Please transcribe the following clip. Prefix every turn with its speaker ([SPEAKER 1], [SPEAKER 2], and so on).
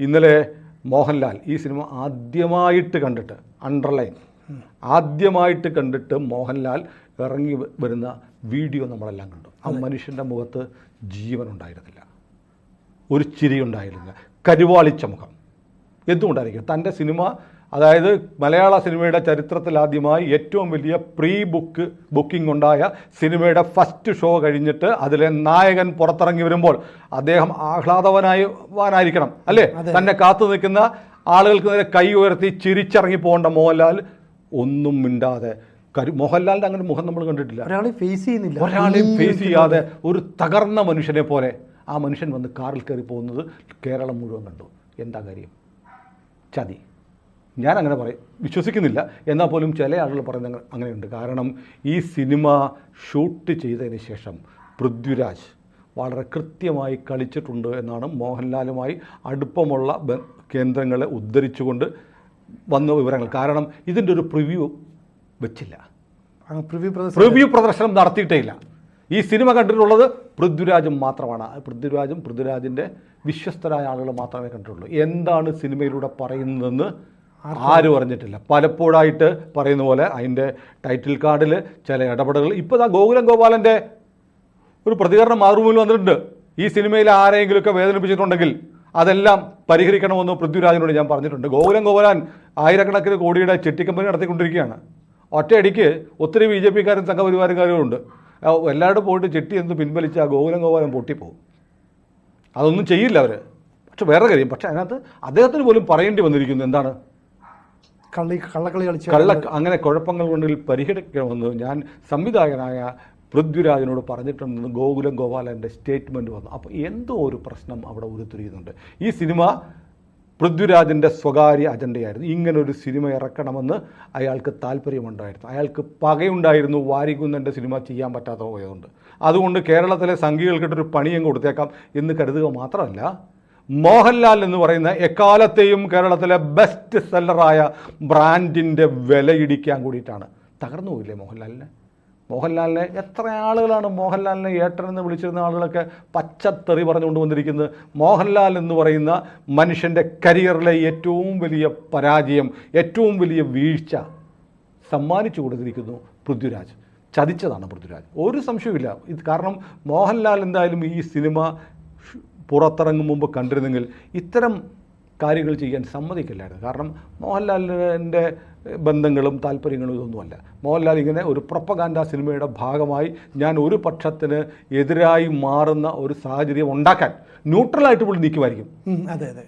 [SPEAKER 1] ഇന്നലെ മോഹൻലാൽ ഈ സിനിമ ആദ്യമായിട്ട് കണ്ടിട്ട്, അണ്ടർലൈൻ, ആദ്യമായിട്ട് കണ്ടിട്ട് മോഹൻലാൽ ഇറങ്ങി വരുന്ന വീഡിയോ നമ്മളെല്ലാം കണ്ടു. ആ മനുഷ്യൻ്റെ മുഖത്ത് ജീവനുണ്ടായിരുന്നില്ല, ഒരു ചിരി ഉണ്ടായിരുന്നില്ല, കരുവാളിച്ച മുഖം. എന്തുകൊണ്ടായിരിക്കും? തൻ്റെ സിനിമ, അതായത് മലയാള സിനിമയുടെ ചരിത്രത്തിൽ ആദ്യമായി ഏറ്റവും വലിയ ബുക്കിംഗ് ഉണ്ടായ സിനിമയുടെ ഫസ്റ്റ് ഷോ കഴിഞ്ഞിട്ട് അതിലെ നായകൻ പുറത്തിറങ്ങി വരുമ്പോൾ അദ്ദേഹം ആഹ്ലാദവാനായിരിക്കണം അല്ലേ? തന്നെ കാത്തു നിൽക്കുന്ന ആളുകൾക്ക് നേരെ കൈ ഉയർത്തി ചിരിച്ചിറങ്ങി പോകേണ്ട മോഹൻലാൽ ഒന്നും മിണ്ടാതെ, മോഹൻലാലിൻ്റെ അങ്ങനെ മുഖം നമ്മൾ കണ്ടിട്ടില്ല. ഒരാളെയും ഫേസ് ചെയ്യാതെ ഒരു തകർന്ന മനുഷ്യനെ പോലെ ആ മനുഷ്യൻ വന്ന് കാറിൽ കയറി പോകുന്നത് കേരളം മുഴുവൻ കണ്ടു. എന്താ കാര്യം? ചതി. ഞാൻ അങ്ങനെ വിശ്വസിക്കുന്നില്ല, എന്നാൽ പോലും ചില ആളുകൾ പറയുന്നത് അങ്ങനെയുണ്ട്. കാരണം ഈ സിനിമ ഷൂട്ട് ചെയ്തതിന് ശേഷം പൃഥ്വിരാജ് വളരെ കൃത്യമായി കളിച്ചിട്ടുണ്ട് എന്നാണ് മോഹൻലാലുമായി അടുപ്പമുള്ള കേന്ദ്രങ്ങളെ ഉദ്ധരിച്ചുകൊണ്ട് വന്ന വിവരങ്ങൾ. കാരണം ഇതിൻ്റെ ഒരു പ്രിവ്യൂ വെച്ചില്ല, പ്രിവ്യൂ പ്രദർശനം നടത്തിയിട്ടേ ഇല്ല. ഈ സിനിമ കണ്ടിട്ടുള്ളത് പൃഥ്വിരാജും മാത്രമാണ്. പൃഥ്വിരാജിൻ്റെ വിശ്വസ്തരായ ആളുകൾ മാത്രമേ കണ്ടിട്ടുള്ളൂ. എന്താണ് സിനിമയിലൂടെ പറയുന്നതെന്ന് ആരും അറിഞ്ഞിട്ടില്ല. പലപ്പോഴായിട്ട് പറയുന്ന പോലെ അതിൻ്റെ ടൈറ്റിൽ കാർഡിൽ ചില ഇടപെടലുകൾ, ഇപ്പോൾ ഗോകുലം ഗോപാലൻ്റെ ഒരു പ്രതികരണം മാതൃഭൂമിയിൽ വന്നിട്ടുണ്ട്. ഈ സിനിമയിൽ ആരെങ്കിലുമൊക്കെ വേദനിപ്പിച്ചിട്ടുണ്ടെങ്കിൽ അതെല്ലാം പരിഹരിക്കണമെന്ന് പൃഥ്വിരാജിനോട് ഞാൻ പറഞ്ഞിട്ടുണ്ട്. ഗോകുലം ഗോപാലൻ ആയിരക്കണക്കിന് കോടിയുടെ ചിട്ടിക്കമ്പനി നടത്തിക്കൊണ്ടിരിക്കുകയാണ്. ഒറ്റയടിക്ക് ഒത്തിരി BJP-കാരും സംഘപരിവാരക്കാരും ഉണ്ട്. എല്ലാവരും പോയിട്ട് ചിട്ടി എന്ന് പിൻവലിച്ച് ആ ഗോകുലം ഗോപാലൻ പൊട്ടിപ്പോകും. അതൊന്നും ചെയ്യില്ല അവർ. പക്ഷെ വേറെ കാര്യം, പക്ഷെ അതിനകത്ത് അദ്ദേഹത്തിന് പോലും പറയേണ്ടി വന്നിരിക്കുന്നു. എന്താണ്? അങ്ങനെ കുഴപ്പങ്ങൾ കൊണ്ട് പരിഹരിക്കണമെന്ന് ഞാൻ സംവിധായകനായ പൃഥ്വിരാജിനോട് പറഞ്ഞിട്ടുണ്ടെന്ന് ഗോകുലം ഗോപാലൻ്റെ സ്റ്റേറ്റ്മെൻറ്റ് വന്നു. അപ്പോൾ എന്തോ ഒരു പ്രശ്നം അവിടെ ഉരുത്തിരിയുന്നുണ്ട്. ഈ സിനിമ പൃഥ്വിരാജിൻ്റെ സ്വകാര്യ അജണ്ടയായിരുന്നു. ഇങ്ങനൊരു സിനിമ ഇറക്കണമെന്ന് അയാൾക്ക് താല്പര്യമുണ്ടായിരുന്നു. അയാൾക്ക് പകയുണ്ടായിരുന്നു വാരികുന്നൻ്റെ സിനിമ ചെയ്യാൻ പറ്റാത്ത പോയതുകൊണ്ട്. അതുകൊണ്ട് കേരളത്തിലെ സംഘികൾക്കിട്ടൊരു പണിയും കൊടുത്തേക്കാം എന്ന് കരുതുക മാത്രമല്ല, മോഹൻലാൽ എന്ന് പറയുന്ന എക്കാലത്തെയും കേരളത്തിലെ ബെസ്റ്റ് സെല്ലറായ ബ്രാൻഡിൻ്റെ വിലയിടിക്കാൻ കൂടിയിട്ടാണ്. തകർന്നു പോയില്ലേ മോഹൻലാലിനെ എത്ര ആളുകളാണ് മോഹൻലാലിനെ ഏട്ടൻ എന്ന് വിളിച്ചിരുന്ന ആളുകളൊക്കെ പച്ചത്തെറി പറഞ്ഞുകൊണ്ട് വന്നിരിക്കുന്നത്. മോഹൻലാൽ എന്ന് പറയുന്ന മനുഷ്യൻ്റെ കരിയറിലെ ഏറ്റവും വലിയ പരാജയം, ഏറ്റവും വലിയ വീഴ്ച സമ്മാനിച്ചു കൊടുത്തിരിക്കുന്നു പൃഥ്വിരാജ്. ചതിച്ചതാണ് പൃഥ്വിരാജ്, ഒരു സംശയമില്ല. ഇത് കാരണം മോഹൻലാൽ എന്തായാലും ഈ സിനിമ പുറത്തിറങ്ങും മുമ്പ് കണ്ടിരുന്നെങ്കിൽ ഇത്തരം കാര്യങ്ങൾ ചെയ്യാൻ സമ്മതിക്കില്ലായിരുന്നു. കാരണം മോഹൻലാലിൻ്റെ ബന്ധങ്ങളും താല്പര്യങ്ങളും ഇതൊന്നുമല്ല. മോഹൻലാൽ ഇങ്ങനെ ഒരു പ്രൊപ്പഗാൻഡ സിനിമയുടെ ഭാഗമായി ഞാൻ ഒരു പക്ഷത്തിന് എതിരായി മാറുന്ന ഒരു സാഹചര്യം ഉണ്ടാക്കാൻ ന്യൂട്രലായിട്ട് പോലും നിൽക്കുമായിരിക്കും.
[SPEAKER 2] അതെ.